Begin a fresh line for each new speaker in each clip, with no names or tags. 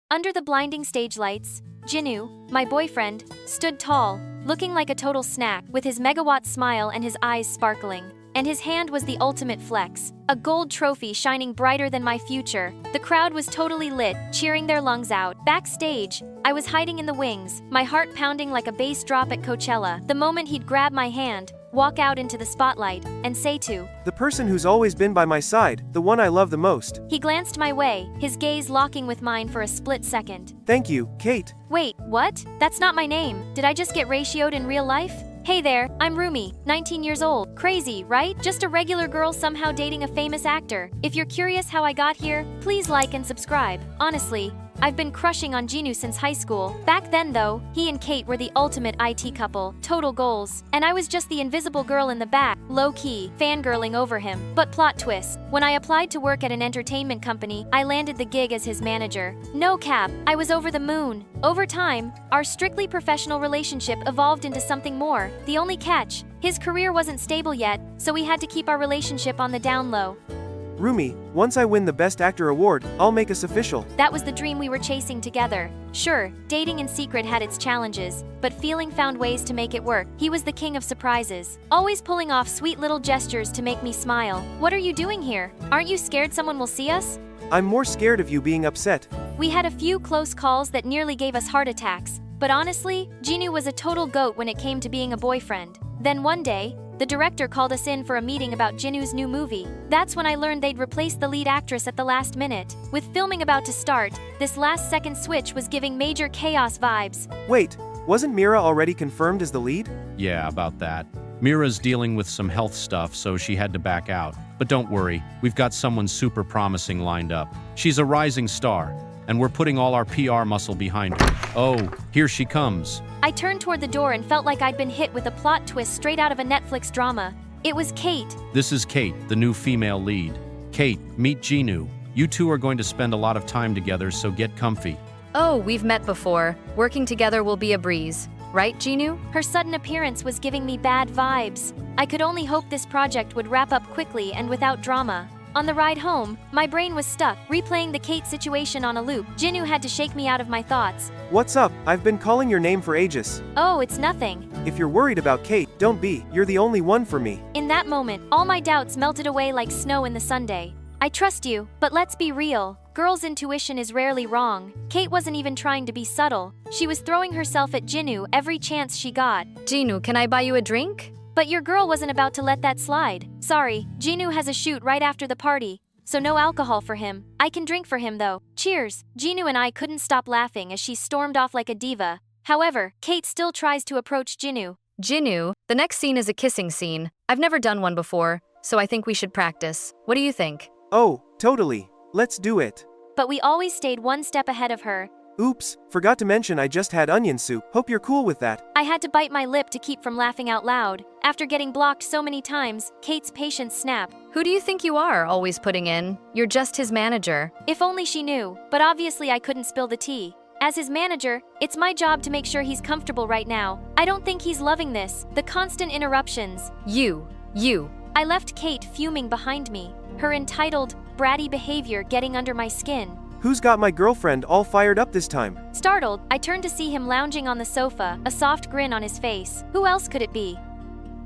Under the blinding stage lights, Jinwoo, my boyfriend, stood tall, looking like a total snack, with his megawatt smile and his eyes sparkling. And his hand was the ultimate flex, a gold trophy shining brighter than my future. The crowd was totally lit, cheering their lungs out. Backstage, I was hiding in the wings, my heart pounding like a bass drop at Coachella. The moment he'd grab my hand, walk out into the spotlight, and say to
the person who's always been by my side, the one I love the most.
He glanced my way, his gaze locking with mine for a split second.
Thank you, Kate.
Wait, what? That's not my name. Did I just get ratioed in real life? Hey there, I'm Rumi, 19 years old. Crazy, right? Just a regular girl somehow dating a famous actor. If you're curious how I got here, please like and subscribe. Honestly, I've been crushing on Jinwoo since high school. Back then though, he and Kate were the ultimate IT couple, total goals. And I was just the invisible girl in the back, low-key, fangirling over him. But plot twist, when I applied to work at an entertainment company, I landed the gig as his manager. No cap, I was over the moon. Over time, our strictly professional relationship evolved into something more. The only catch, his career wasn't stable yet, so we had to keep our relationship on the down low.
Rumi, once I win the Best Actor award, I'll make us official.
That was the dream we were chasing together. Sure, dating in secret had its challenges, but feeling found ways to make it work. He was the king of surprises, always pulling off sweet little gestures to make me smile. What are you doing here? Aren't you scared someone will see us?
I'm more scared of you being upset.
We had a few close calls that nearly gave us heart attacks, but honestly, Jinwoo was a total goat when it came to being a boyfriend. Then one day, the director called us in for a meeting about Jinwoo's new movie. That's when I learned they'd replaced the lead actress at the last minute. With filming about to start, this last-second switch was giving major chaos vibes.
Wait, wasn't Mira already confirmed as the lead?
Yeah, about that. Mira's dealing with some health stuff, so she had to back out. But don't worry, we've got someone super promising lined up. She's a rising star, and we're putting all our PR muscle behind her. Oh, here she comes.
I turned toward the door and felt like I'd been hit with a plot twist straight out of a Netflix drama. It was Kate.
This is Kate, the new female lead. Kate, meet Jinwoo. You two are going to spend a lot of time together, so get comfy.
Oh, we've met before. Working together will be a breeze. Right, Jinwoo?
Her sudden appearance was giving me bad vibes. I could only hope this project would wrap up quickly and without drama. On the ride home, my brain was stuck, replaying the Kate situation on a loop. Jinwoo had to shake me out of my thoughts.
What's up? I've been calling your name for ages.
Oh, it's nothing.
If you're worried about Kate, don't be. You're the only one for me.
In that moment, all my doubts melted away like snow in the Sunday. I trust you, but let's be real. Girls' intuition is rarely wrong. Kate wasn't even trying to be subtle. She was throwing herself at Jinwoo every chance she got.
Jinwoo, can I buy you a drink?
But your girl wasn't about to let that slide. Sorry, Jinwoo has a shoot right after the party, so no alcohol for him. I can drink for him though. Cheers. Jinwoo and I couldn't stop laughing as she stormed off like a diva. However, Kate still tries to approach Jinwoo.
Jinwoo, the next scene is a kissing scene. I've never done one before, so I think we should practice. What do you think?
Oh, totally. Let's do it.
But we always stayed one step ahead of her.
Oops, forgot to mention I just had onion soup. Hope you're cool with that.
I had to bite my lip to keep from laughing out loud. After getting blocked so many times, Kate's patience snapped.
Who do you think you are, always putting in? You're just his manager.
If only she knew, but obviously I couldn't spill the tea. As his manager, it's my job to make sure he's comfortable right now. I don't think he's loving this, the constant interruptions.
You.
I left Kate fuming behind me, her entitled, bratty behavior getting under my skin.
Who's got my girlfriend all fired up this time?
Startled, I turned to see him lounging on the sofa, a soft grin on his face. Who else could it be?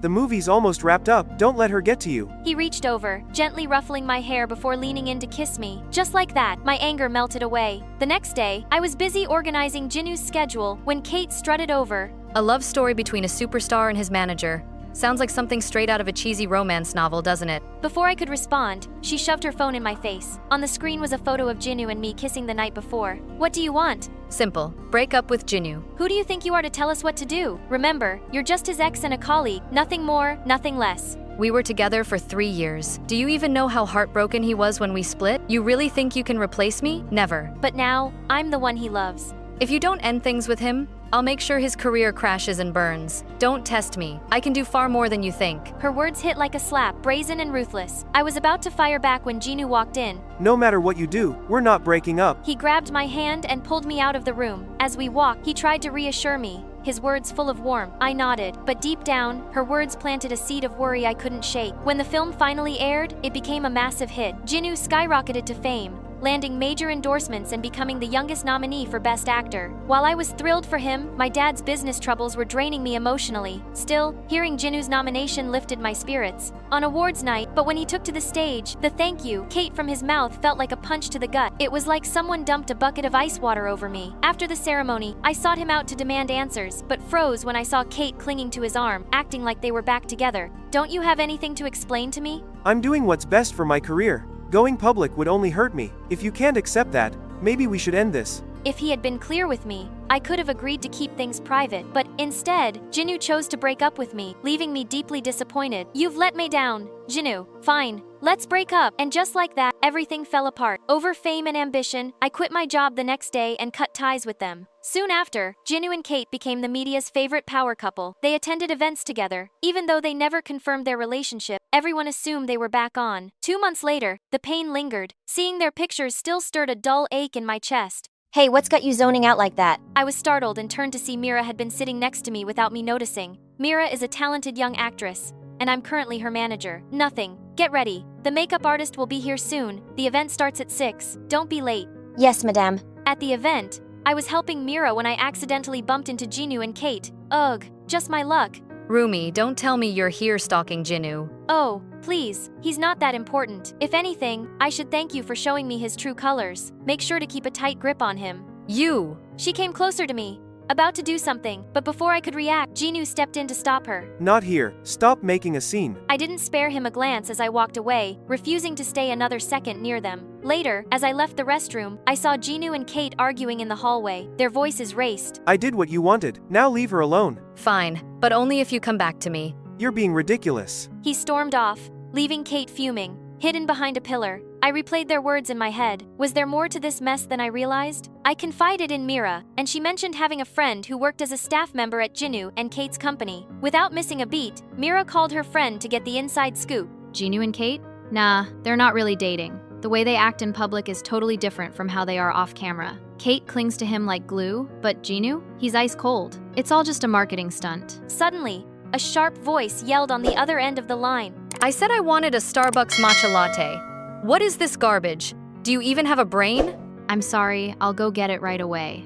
The movie's almost wrapped up. Don't let her get to you.
He reached over, gently ruffling my hair before leaning in to kiss me. Just like that, my anger melted away. The next day, I was busy organizing Jinwoo's schedule when Kate strutted over.
A love story between a superstar and his manager. Sounds like something straight out of a cheesy romance novel, doesn't it?
Before I could respond, she shoved her phone in my face. On the screen was a photo of Jinwoo and me kissing the night before. What do you want?
Simple. Break up with Jinwoo.
Who do you think you are to tell us what to do? Remember, you're just his ex and a colleague. Nothing more, nothing less.
We were together for 3 years. Do you even know how heartbroken he was when we split? You really think you can replace me? Never.
But now, I'm the one he loves.
If you don't end things with him, I'll make sure his career crashes and burns. Don't test me. I can do far more than you think.
Her words hit like a slap, brazen and ruthless. I was about to fire back when Jinwoo walked in.
No matter what you do, we're not breaking up.
He grabbed my hand and pulled me out of the room. As we walked, he tried to reassure me, his words full of warmth. I nodded, but deep down, her words planted a seed of worry I couldn't shake. When the film finally aired, it became a massive hit. Jinwoo skyrocketed to fame. landing major endorsements and becoming the youngest nominee for Best Actor. While I was thrilled for him, my dad's business troubles were draining me emotionally. Still, hearing Jinu's nomination lifted my spirits. On awards night, but when he took to the stage, the thank you, Kate from his mouth felt like a punch to the gut. It was like someone dumped a bucket of ice water over me. After the ceremony, I sought him out to demand answers, but froze when I saw Kate clinging to his arm, acting like they were back together. Don't you have anything to explain to me?
I'm doing what's best for my career. Going public would only hurt me. If you can't accept that, maybe we should end this.
If he had been clear with me, I could have agreed to keep things private, but instead, Jinu chose to break up with me, leaving me deeply disappointed. You've let me down, Jinu. Fine, let's break up. And just like that, everything fell apart. Over fame and ambition, I quit my job the next day and cut ties with them. Soon after, Jinu and Kate became the media's favorite power couple. They attended events together. Even though they never confirmed their relationship, everyone assumed they were back on. 2 months later, the pain lingered. Seeing their pictures still stirred a dull ache in my chest.
Hey, what's got you zoning out like that?
I was startled and turned to see Mira had been sitting next to me without me noticing. Mira is a talented young actress, and I'm currently her manager. Nothing. Get ready. The makeup artist will be here soon. The event starts at 6. Don't be late.
Yes, madame.
At the event, I was helping Mira when I accidentally bumped into Jinu and Kate. Ugh, just my luck.
Rumi, don't tell me you're here stalking Jinu.
Oh, please, he's not that important. If anything, I should thank you for showing me his true colors. Make sure to keep a tight grip on him.
You!
She came closer to me, about to do something, but before I could react, Jinu stepped in to stop her.
Not here. Stop making a scene.
I didn't spare him a glance as I walked away, refusing to stay another second near them. Later, as I left the restroom, I saw Jinu and Kate arguing in the hallway. Their voices raced.
I did what you wanted. Now leave her alone.
Fine, but only if you come back to me.
You're being ridiculous.
He stormed off, leaving Kate fuming, hidden behind a pillar. I replayed their words in my head. Was there more to this mess than I realized? I confided in Mira, and she mentioned having a friend who worked as a staff member at Jinu and Kate's company. Without missing a beat, Mira called her friend to get the inside scoop.
Jinu and Kate? Nah, they're not really dating. The way they act in public is totally different from how they are off camera. Kate clings to him like glue, but Jinu? He's ice cold. It's all just a marketing stunt.
Suddenly, a sharp voice yelled on the other end of the line.
I said I wanted a Starbucks matcha latte. What is this garbage? Do you even have a brain?
I'm sorry, I'll go get it right away.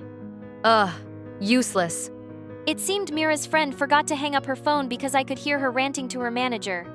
Ugh, useless.
It seemed Mira's friend forgot to hang up her phone because I could hear her ranting to her manager.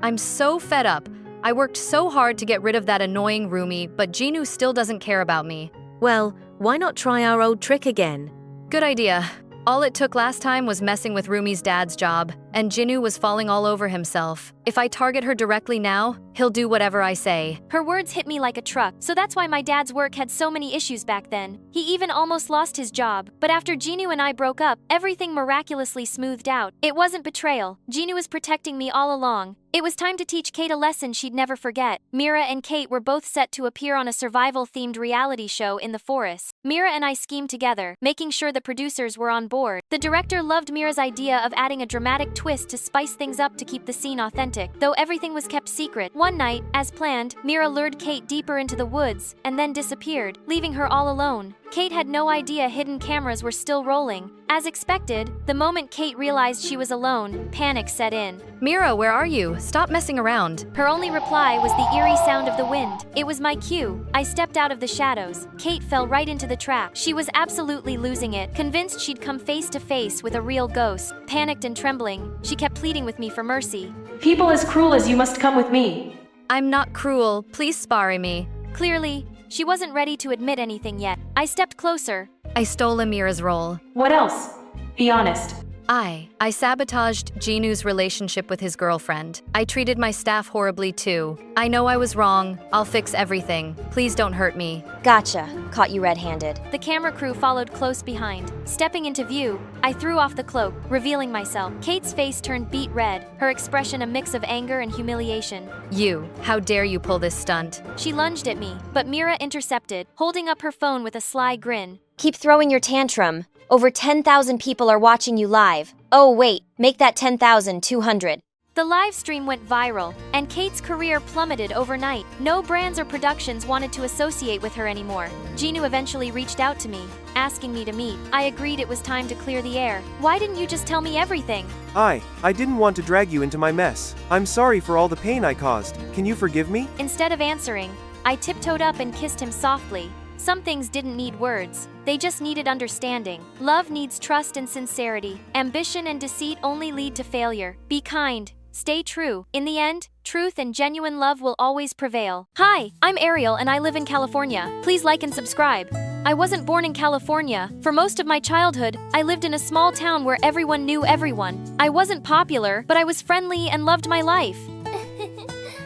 I'm so fed up. I worked so hard to get rid of that annoying Rumi, but Jinu still doesn't care about me.
Well, why not try our old trick again?
Good idea. All it took last time was messing with Rumi's dad's job, and Jinu was falling all over himself. If I target her directly now, he'll do whatever I say.
Her words hit me like a truck, so that's why my dad's work had so many issues back then. He even almost lost his job. But after Jinu and I broke up, everything miraculously smoothed out. It wasn't betrayal. Jinu was protecting me all along. It was time to teach Kate a lesson she'd never forget. Mira and Kate were both set to appear on a survival-themed reality show in the forest. Mira and I schemed together, making sure the producers were on board. The director loved Mira's idea of adding a dramatic twist to spice things up to keep the scene authentic, though everything was kept secret. One night, as planned, Mira lured Kate deeper into the woods and then disappeared, leaving her all alone. Kate had no idea hidden cameras were still rolling. As expected, the moment Kate realized she was alone, panic set in.
Mira, where are you? Stop messing around.
Her only reply was the eerie sound of the wind. It was my cue. I stepped out of the shadows. Kate fell right into the trap. She was absolutely losing it, convinced she'd come face to face with a real ghost. Panicked and trembling, she kept pleading with me for mercy.
People as cruel as you must come with me.
I'm not cruel. Please spare me.
Clearly, she wasn't ready to admit anything yet. I stepped closer.
I stole Amira's role.
What else? Be honest.
I sabotaged Jinu's relationship with his girlfriend. I treated my staff horribly too. I know I was wrong. I'll fix everything. Please don't hurt me.
Gotcha. Caught you red-handed.
The camera crew followed close behind. Stepping into view, I threw off the cloak, revealing myself. Kate's face turned beet red, her expression a mix of anger and humiliation.
You, how dare you pull this stunt?
She lunged at me, but Mira intercepted, holding up her phone with a sly grin.
Keep throwing your tantrum. Over 10,000 people are watching you live. Oh wait, make that 10,200.
The live stream went viral, and Kate's career plummeted overnight. No brands or productions wanted to associate with her anymore. Jinu eventually reached out to me, asking me to meet. I agreed it was time to clear the air. Why didn't you just tell me everything?
I didn't want to drag you into my mess. I'm sorry for all the pain I caused. Can you forgive me?
Instead of answering, I tiptoed up and kissed him softly. Some things didn't need words, they just needed understanding. Love needs trust and sincerity. Ambition and deceit only lead to failure. Be kind. Stay true. In the end, truth and genuine love will always prevail. Hi, I'm Ariel and I live in California. Please like and subscribe. I wasn't born in California. For most of my childhood, I lived in a small town where everyone knew everyone. I wasn't popular, but I was friendly and loved my life.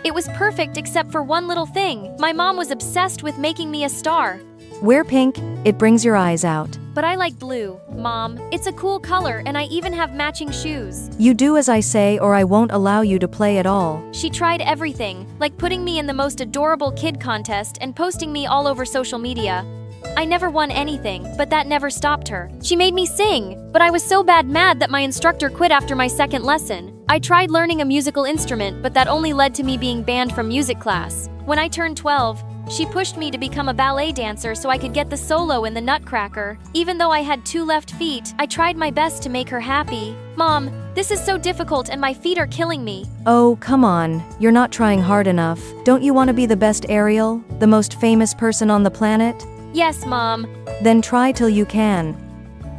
It was perfect except for one little thing. My mom was obsessed with making me a star.
Wear pink, it brings your eyes out.
But I like blue, Mom. It's a cool color and I even have matching shoes.
You do as I say or I won't allow you to play at all.
She tried everything, like putting me in the most adorable kid contest and posting me all over social media. I never won anything, but that never stopped her. She made me sing, but I was so mad that my instructor quit after my second lesson. I tried learning a musical instrument, but that only led to me being banned from music class. When I turned 12, she pushed me to become a ballet dancer so I could get the solo in the Nutcracker. Even though I had 2 left feet, I tried my best to make her happy. Mom, this is so difficult and my feet are killing me.
Oh, come on. You're not trying hard enough. Don't you want to be the best Ariel? The most famous person on the planet?
Yes, Mom.
Then try till you can.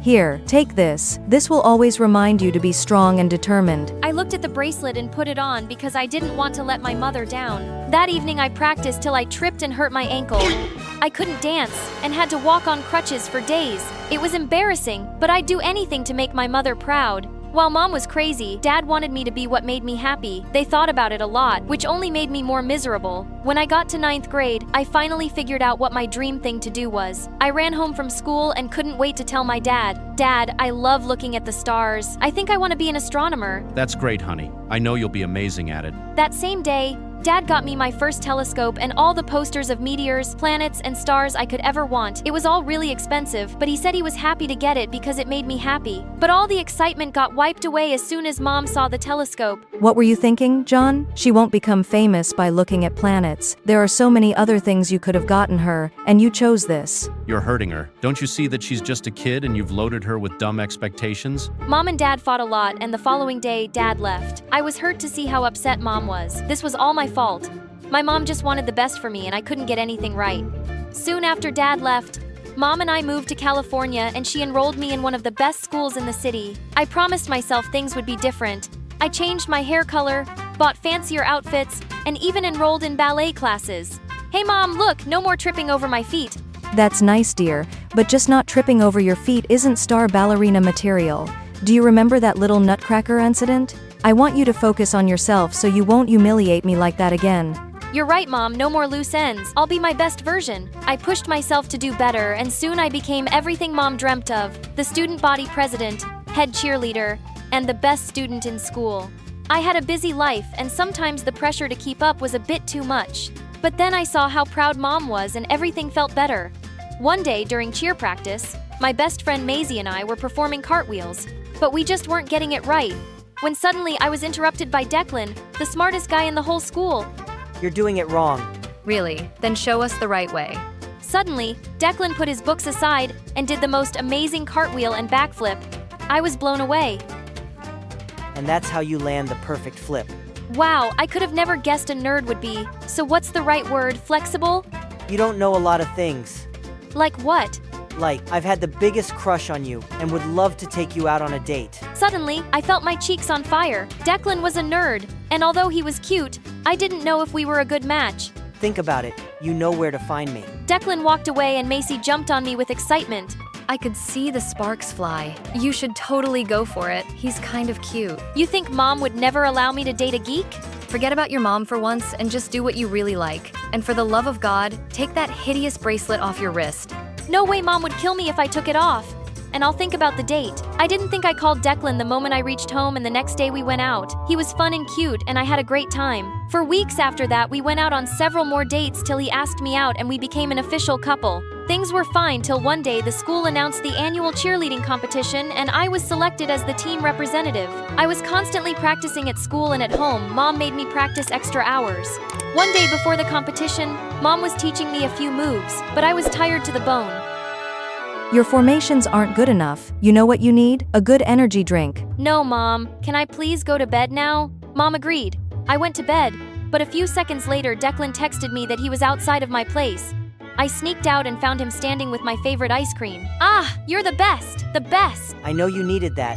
Here, take this. This will always remind you to be strong and determined.
I looked at the bracelet and put it on because I didn't want to let my mother down. That evening I practiced till I tripped and hurt my ankle. I couldn't dance and had to walk on crutches for days. It was embarrassing, but I'd do anything to make my mother proud. While Mom was crazy, Dad wanted me to be what made me happy. They thought about it a lot, which only made me more miserable. When I got to 9th grade, I finally figured out what my dream thing to do was. I ran home from school and couldn't wait to tell my dad. Dad, I love looking at the stars. I think I want to be an astronomer.
That's great, honey. I know you'll be amazing at it.
That same day, Dad got me my first telescope and all the posters of meteors, planets, and stars I could ever want. It was all really expensive, but he said he was happy to get it because it made me happy. But all the excitement got wiped away as soon as Mom saw the telescope.
What were you thinking, John? She won't become famous by looking at planets. There are so many other things you could have gotten her, and you chose this.
You're hurting her. Don't you see that she's just a kid and you've loaded her with dumb expectations?
Mom and Dad fought a lot, and the following day, Dad left. I was hurt to see how upset Mom was. This was all my fault. My mom just wanted the best for me and I couldn't get anything right. Soon after Dad left, Mom and I moved to California and she enrolled me in one of the best schools in the city. I promised myself things would be different. I changed my hair color, bought fancier outfits, and even enrolled in ballet classes. Hey Mom, look, no more tripping over my feet.
That's nice, dear, but just not tripping over your feet isn't star ballerina material. Do you remember that little Nutcracker incident? I want you to focus on yourself so you won't humiliate me like that again.
You're right, Mom, no more loose ends. I'll be my best version. I pushed myself to do better, and soon I became everything Mom dreamt of. The student body president, head cheerleader, and the best student in school. I had a busy life, and sometimes the pressure to keep up was a bit too much. But then I saw how proud Mom was, and everything felt better. One day, during cheer practice, my best friend Maisie and I were performing cartwheels, but we just weren't getting it right. When suddenly I was interrupted by Declan, the smartest guy in the whole school.
You're doing it wrong.
Really? Then show us the right way.
Suddenly, Declan put his books aside and did the most amazing cartwheel and backflip. I was blown away.
And that's how you land the perfect flip.
Wow, I could have never guessed a nerd would be. So what's the right word, flexible?
You don't know a lot of things.
Like what?
Like, I've had the biggest crush on you and would love to take you out on a date.
Suddenly, I felt my cheeks on fire. Declan was a nerd, and although he was cute, I didn't know if we were a good match.
Think about it. You know where to find me.
Declan walked away and Macy jumped on me with excitement.
I could see the sparks fly. You should totally go for it. He's kind of cute.
You think Mom would never allow me to date a geek?
Forget about your mom for once and just do what you really like. And for the love of God, take that hideous bracelet off your wrist.
No way Mom would kill me if I took it off. And I'll think about the date. I didn't think I called Declan the moment I reached home, and the next day we went out. He was fun and cute, and I had a great time. For weeks after that, we went out on several more dates till he asked me out and we became an official couple. Things were fine till one day the school announced the annual cheerleading competition and I was selected as the team representative. I was constantly practicing at school and at home. Mom made me practice extra hours. One day before the competition, Mom was teaching me a few moves, but I was tired to the bone.
Your formations aren't good enough. You know what you need? A good energy drink.
No, Mom. Can I please go to bed now? Mom agreed. I went to bed, but a few seconds later Declan texted me that he was outside of my place. I sneaked out and found him standing with my favorite ice cream. Ah, you're the best! The best!
I know you needed that.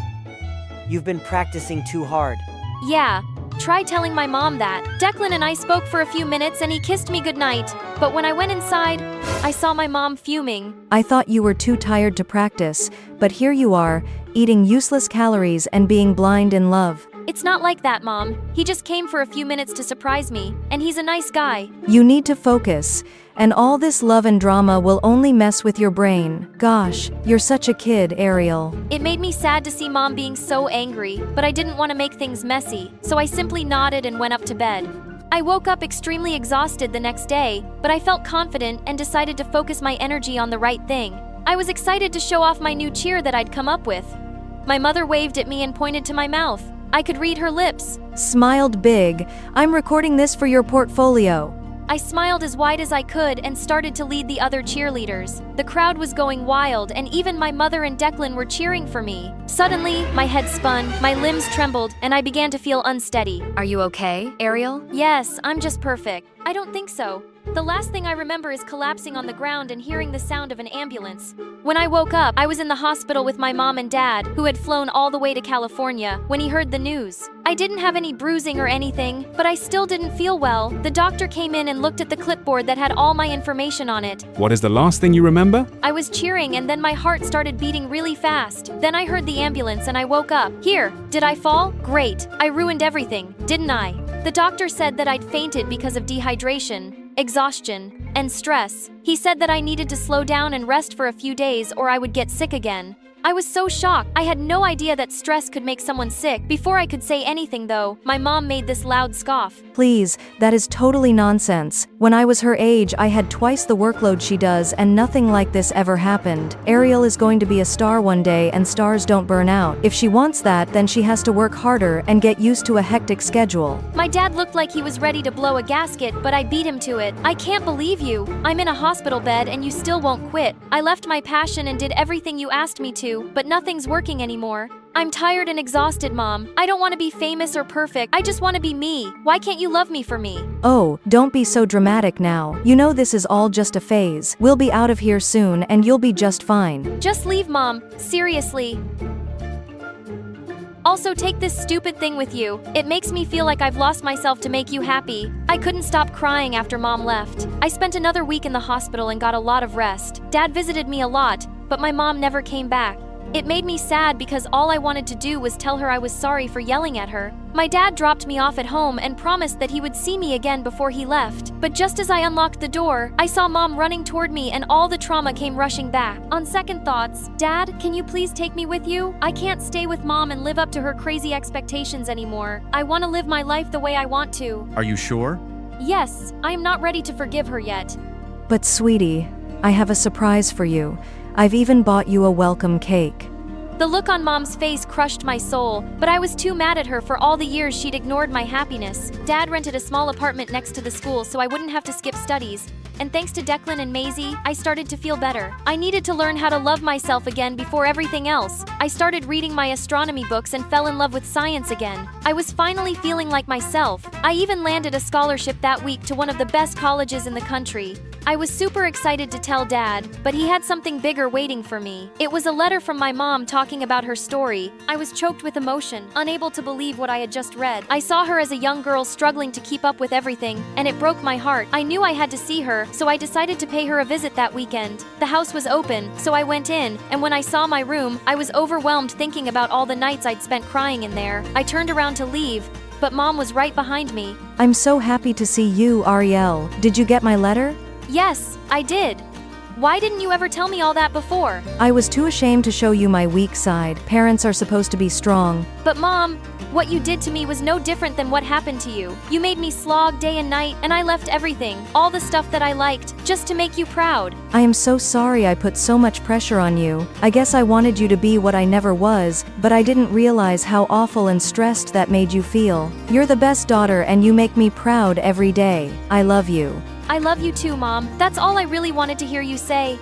You've been practicing too hard.
Yeah, try telling my mom that. Declan and I spoke for a few minutes and he kissed me goodnight. But when I went inside, I saw my mom fuming.
I thought you were too tired to practice, but here you are, eating useless calories and being blind in love.
It's not like that, Mom. He just came for a few minutes to surprise me, and he's a nice guy.
You need to focus, and all this love and drama will only mess with your brain. Gosh, you're such a kid, Ariel.
It made me sad to see Mom being so angry, but I didn't want to make things messy, so I simply nodded and went up to bed. I woke up extremely exhausted the next day, but I felt confident and decided to focus my energy on the right thing. I was excited to show off my new cheer that I'd come up with. My mother waved at me and pointed to my mouth. I could read her lips.
Smiled big. I'm recording this for your portfolio.
I smiled as wide as I could and started to lead the other cheerleaders. The crowd was going wild, and even my mother and Declan were cheering for me. Suddenly, my head spun, my limbs trembled, and I began to feel unsteady.
Are you okay, Ariel?
Yes, I'm just perfect. I don't think so. The last thing I remember is collapsing on the ground and hearing the sound of an ambulance. When I woke up, I was in the hospital with my mom and dad, who had flown all the way to California, when he heard the news. I didn't have any bruising or anything, but I still didn't feel well. The doctor came in and looked at the clipboard that had all my information on it.
What is the last thing you remember?
I was cheering and then my heart started beating really fast. Then I heard the ambulance and I woke up. Here, did I fall? Great. I ruined everything, didn't I? The doctor said that I'd fainted because of dehydration, exhaustion, and stress. He said that I needed to slow down and rest for a few days or I would get sick again. I was so shocked. I had no idea that stress could make someone sick. Before I could say anything though, my mom made this loud scoff.
Please, that is totally nonsense. When I was her age, I had twice the workload she does and nothing like this ever happened. Ariel is going to be a star one day and stars don't burn out. If she wants that, then she has to work harder and get used to a hectic schedule.
My dad looked like he was ready to blow a gasket, but I beat him to it. I can't believe you. I'm in a hospital bed and you still won't quit. I left my passion and did everything you asked me to, but nothing's working anymore. I'm tired and exhausted, Mom. I don't want to be famous or perfect. I just want to be me. Why can't you love me for me?
Oh, don't be so dramatic now. You know this is all just a phase. We'll be out of here soon and you'll be just fine.
Just leave, Mom. Seriously. Also, take this stupid thing with you. It makes me feel like I've lost myself to make you happy. I couldn't stop crying after Mom left. I spent another week in the hospital and got a lot of rest. Dad visited me a lot, but my mom never came back. It made me sad because all I wanted to do was tell her I was sorry for yelling at her. My dad dropped me off at home and promised that he would see me again before he left. But just as I unlocked the door, I saw Mom running toward me and all the trauma came rushing back. On second thoughts, Dad, can you please take me with you? I can't stay with Mom and live up to her crazy expectations anymore. I want to live my life the way I want to.
Are you sure?
Yes, I am not ready to forgive her yet.
But sweetie, I have a surprise for you. I've even bought you a welcome cake.
The look on Mom's face crushed my soul, but I was too mad at her for all the years she'd ignored my happiness. Dad rented a small apartment next to the school so I wouldn't have to skip studies. And thanks to Declan and Maisie, I started to feel better. I needed to learn how to love myself again before everything else. I started reading my astronomy books and fell in love with science again. I was finally feeling like myself. I even landed a scholarship that week to one of the best colleges in the country. I was super excited to tell Dad, but he had something bigger waiting for me. It was a letter from my mom talking about her story. I was choked with emotion, unable to believe what I had just read. I saw her as a young girl struggling to keep up with everything, and it broke my heart. I knew I had to see her, so I decided to pay her a visit that weekend. The house was open, so I went in, and when I saw my room, I was overwhelmed thinking about all the nights I'd spent crying in there. I turned around to leave, but Mom was right behind me.
I'm so happy to see you, Ariel. Did you get my letter?
Yes, I did. Why didn't you ever tell me all that before?
I was too ashamed to show you my weak side. Parents are supposed to be strong.
But Mom, what you did to me was no different than what happened to you. You made me slog day and night, and I left everything, all the stuff that I liked, just to make you proud.
I am so sorry I put so much pressure on you. I guess I wanted you to be what I never was, but I didn't realize how awful and stressed that made you feel. You're the best daughter and you make me proud every day. I love you.
I love you too, Mom. That's all I really wanted to hear you say.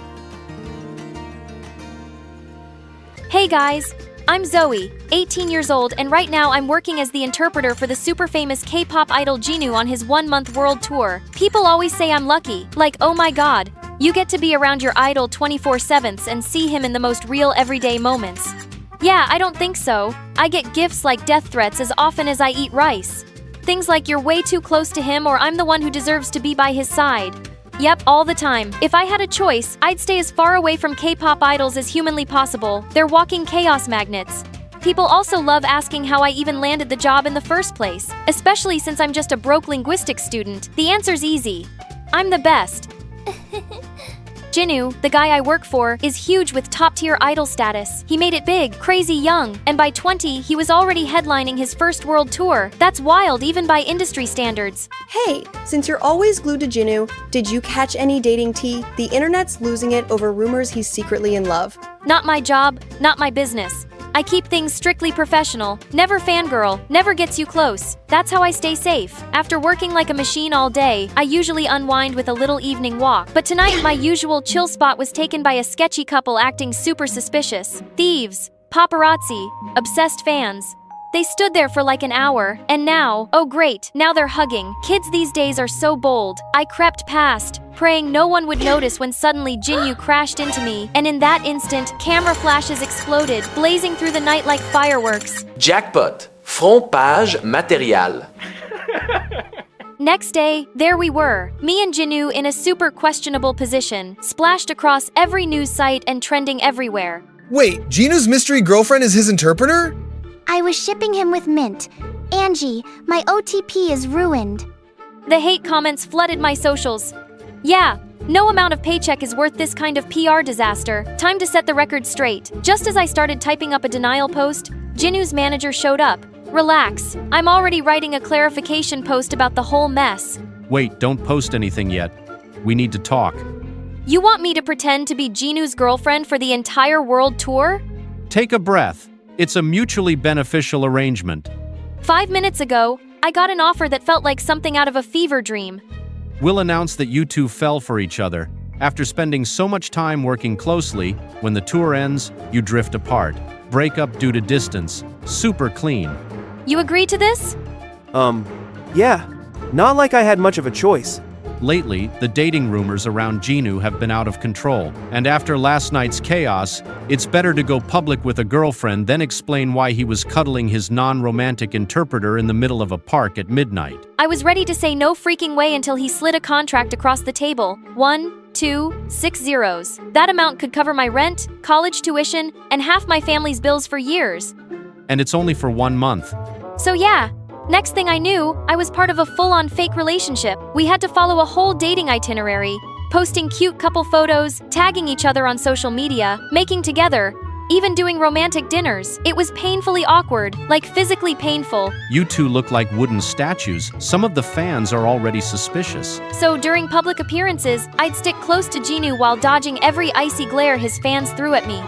Hey guys! I'm Zoe, 18 years old, and right now I'm working as the interpreter for the super famous K-pop idol Jinu on his 1-month world tour. People always say I'm lucky, like, oh my god, you get to be around your idol 24/7 and see him in the most real everyday moments. Yeah, I don't think so. I get gifts like death threats as often as I eat rice. Things like you're way too close to him or I'm the one who deserves to be by his side. Yep, all the time. If I had a choice, I'd stay as far away from K-pop idols as humanly possible. They're walking chaos magnets. People also love asking how I even landed the job in the first place, especially since I'm just a broke linguistics student. The answer's easy. I'm the best. Jinu, the guy I work for, is huge with top-tier idol status. He made it big, crazy young, and by 20, he was already headlining his first world tour. That's wild even by industry standards.
Hey, since you're always glued to Jinu, did you catch any dating tea? The internet's losing it over rumors he's secretly in love.
Not my job, not my business. I keep things strictly professional, never fangirl, never gets you close. That's how I stay safe. After working like a machine all day, I usually unwind with a little evening walk. But tonight, my usual chill spot was taken by a sketchy couple acting super suspicious. Thieves, paparazzi, obsessed fans. They stood there for like an hour, and now, oh great, now they're hugging. Kids these days are so bold. I crept past, praying no one would notice when suddenly Jinyu crashed into me, and in that instant, camera flashes exploded, blazing through the night like fireworks.
Jackpot. Front page matériel.
Next day, there we were, me and Jinyu in a super questionable position, splashed across every news site and trending everywhere.
Wait, Jinu's mystery girlfriend is his interpreter?
I was shipping him with Mint. Angie, my OTP is ruined.
The hate comments flooded my socials. Yeah, no amount of paycheck is worth this kind of PR disaster. Time to set the record straight. Just as I started typing up a denial post, Jinu's manager showed up. Relax, I'm already writing a clarification post about the whole mess.
Wait, don't post anything yet. We need to talk.
You want me to pretend to be Jinu's girlfriend for the entire world tour?
Take a breath. It's a mutually beneficial arrangement.
5 minutes ago, I got an offer that felt like something out of a fever dream.
We'll announce that you two fell for each other. After spending so much time working closely, when the tour ends, you drift apart. Break up due to distance. Super clean.
You agree to this?
Yeah. Not like I had much of a choice.
Lately, the dating rumors around Jinu have been out of control, and after last night's chaos, it's better to go public with a girlfriend than explain why he was cuddling his non-romantic interpreter in the middle of a park at midnight.
I was ready to say no freaking way until he slid a contract across the table. 1, 2, 6 zeros. That amount could cover my rent, college tuition, and half my family's bills for years.
And it's only for 1 month.
So yeah. Next thing I knew, I was part of a full-on fake relationship. We had to follow a whole dating itinerary, posting cute couple photos, tagging each other on social media, making together, even doing romantic dinners. It was painfully awkward, like physically painful.
You two look like wooden statues. Some of the fans are already suspicious.
So during public appearances, I'd stick close to Jinu while dodging every icy glare his fans threw at me.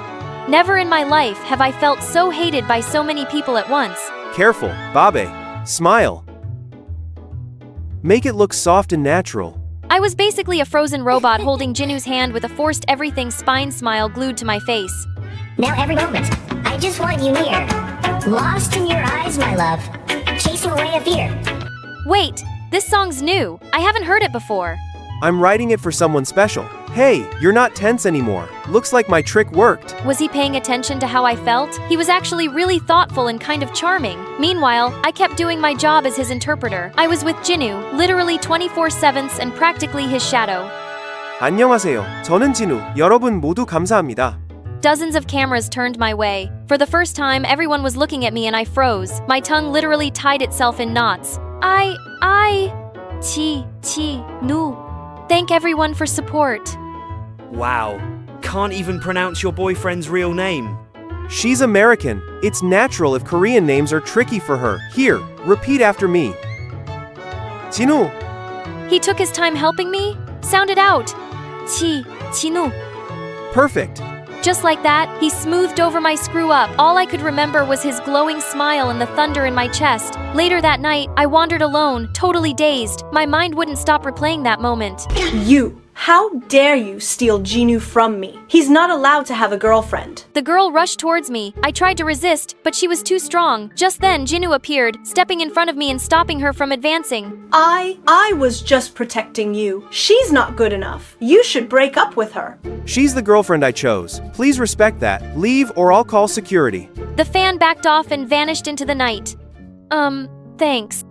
Never in my life have I felt so hated by so many people at once.
Careful, Babe. Smile. Make it look soft and natural.
I was basically a frozen robot holding Jinu's hand with a forced everything spine smile glued to my face.
Now every moment, I just want you near. Lost in your eyes, my love. Chasing away a fear.
Wait, this song's new. I haven't heard it before.
I'm writing it for someone special. Hey, you're not tense anymore. Looks like my trick worked.
Was he paying attention to how I felt? He was actually really thoughtful and kind of charming. Meanwhile, I kept doing my job as his interpreter. I was with Jinu, literally 24/7 and practically his shadow.
안녕하세요. 저는 진우. 여러분 모두 감사합니다.
Dozens of cameras turned my way. For the first time, everyone was looking at me and I froze. My tongue literally tied itself in knots. Nu. Thank everyone for support.
Wow. Can't even pronounce your boyfriend's real name.
She's American. It's natural if Korean names are tricky for her. Here, repeat after me. 진우.
He took his time helping me? Sound it out. 진우.
Perfect.
Just like that, he smoothed over my screw-up. All I could remember was his glowing smile and the thunder in my chest. Later that night, I wandered alone, totally dazed. My mind wouldn't stop replaying that moment.
You! How dare you steal Jinu from me? He's not allowed to have a girlfriend.
The girl rushed towards me. I tried to resist, but she was too strong. Just then, Jinu appeared, stepping in front of me and stopping her from advancing.
I was just protecting you. She's not good enough. You should break up with her.
She's the girlfriend I chose. Please respect that. Leave or I'll call security.
The fan backed off and vanished into the night. Thanks.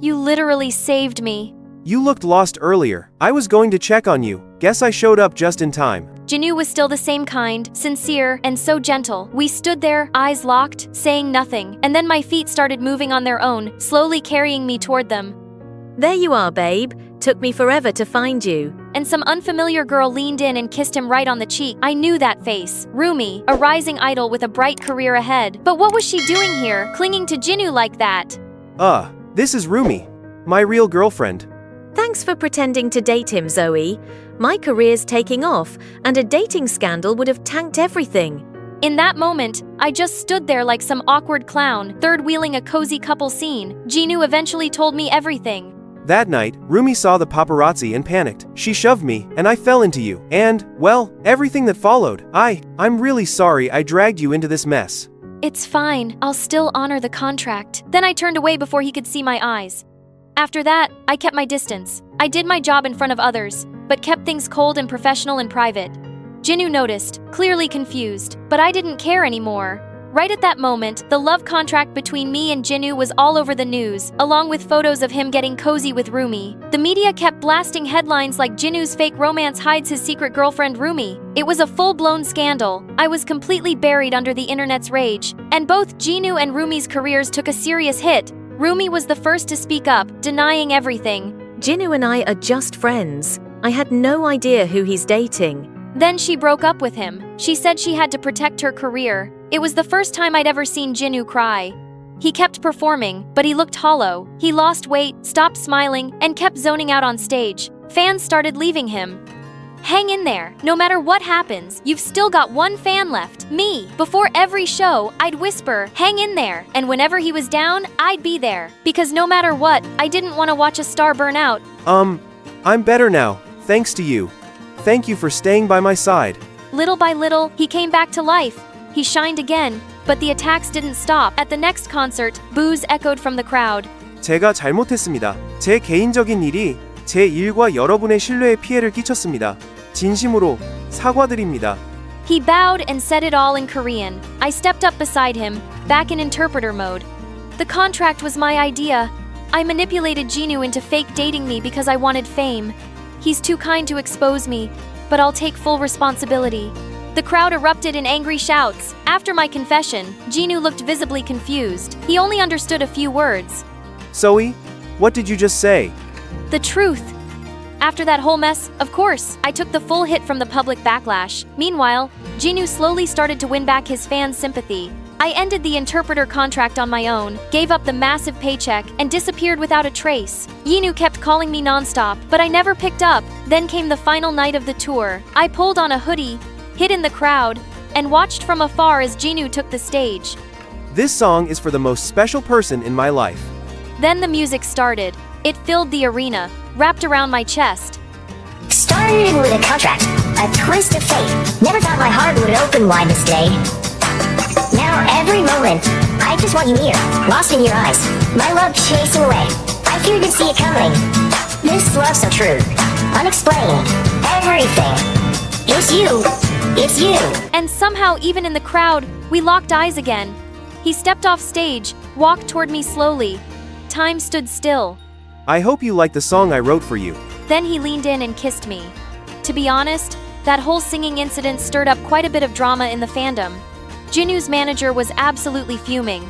You literally saved me.
You looked lost earlier. I was going to check on you. Guess I showed up just in time.
Jinu was still the same kind, sincere, and so gentle. We stood there, eyes locked, saying nothing, and then my feet started moving on their own, slowly carrying me toward them.
There you are, babe. Took me forever to find you.
And some unfamiliar girl leaned in and kissed him right on the cheek. I knew that face. Rumi, a rising idol with a bright career ahead. But what was she doing here, clinging to Jinu like that?
This is Rumi, my real girlfriend.
Thanks for pretending to date him, Zoe. My career's taking off, and a dating scandal would have tanked everything.
In that moment, I just stood there like some awkward clown, third-wheeling a cozy couple scene. Jinu eventually told me everything.
That night, Rumi saw the paparazzi and panicked. She shoved me, and I fell into you. And, well, everything that followed. I'm really sorry I dragged you into this mess.
It's fine, I'll still honor the contract. Then I turned away before he could see my eyes. After that, I kept my distance. I did my job in front of others, but kept things cold and professional and private. Jinu noticed, clearly confused, but I didn't care anymore. Right at that moment, the love contract between me and Jinu was all over the news, along with photos of him getting cozy with Rumi. The media kept blasting headlines like Jinu's fake romance hides his secret girlfriend Rumi. It was a full-blown scandal. I was completely buried under the internet's rage, and both Jinu and Rumi's careers took a serious hit. Rumi was the first to speak up, denying everything.
Jinu and I are just friends. I had no idea who he's dating.
Then she broke up with him. She said she had to protect her career. It was the first time I'd ever seen Jinu cry. He kept performing, but he looked hollow. He lost weight, stopped smiling, and kept zoning out on stage. Fans started leaving him. Hang in there. No matter what happens, you've still got one fan left, me. Before every show, I'd whisper, hang in there. And whenever he was down, I'd be there. Because no matter what, I didn't want to watch a star burn out.
I'm better now, thanks to you. Thank you for staying by my side.
Little by little, he came back to life. He shined again, but the attacks didn't stop. At the next concert, boos echoed from the crowd.
제가 잘못했습니다. 제 개인적인 일이 제 일과 여러분의 신뢰에 피해를 끼쳤습니다. 진심으로 사과드립니다.
He bowed and said it all in Korean. I stepped up beside him, back in interpreter mode. The contract was my idea. I manipulated Jinu into fake dating me because I wanted fame. He's too kind to expose me, but I'll take full responsibility. The crowd erupted in angry shouts. After my confession, Jinu looked visibly confused. He only understood a few words.
Zoe, what did you just say?
The truth. After that whole mess, of course, I took the full hit from the public backlash. Meanwhile, Jinu slowly started to win back his fans' sympathy. I ended the interpreter contract on my own, gave up the massive paycheck, and disappeared without a trace. Jinu kept calling me nonstop, but I never picked up. Then came the final night of the tour. I pulled on a hoodie, hid in the crowd, and watched from afar as Jinu took the stage.
This song is for the most special person in my life.
Then the music started. It filled the arena, wrapped around my chest.
Started with a contract, a twist of fate. Never thought my heart would open wide this day. Now every moment, I just want you near, lost in your eyes. My love chasing away. I feared you'd see it coming. This love so true, unexplained, everything. It's you. It's you.
And somehow, even in the crowd, we locked eyes again. He stepped off stage, walked toward me slowly. Time stood still.
I hope you like the song I wrote for you.
Then he leaned in and kissed me. To be honest, that whole singing incident stirred up quite a bit of drama in the fandom. Jinu's manager was absolutely fuming.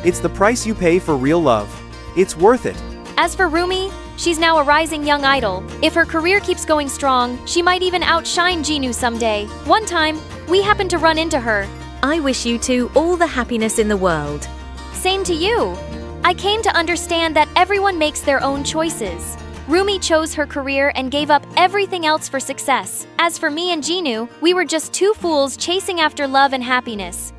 It's the price you pay for real love. It's worth it.
As for Rumi, she's now a rising young idol. If her career keeps going strong, she might even outshine Jinu someday. One time, we happened to run into her.
I wish you two all the happiness in the world.
Same to you. I came to understand that everyone makes their own choices. Rumi chose her career and gave up everything else for success. As for me and Jinu, we were just two fools chasing after love and happiness.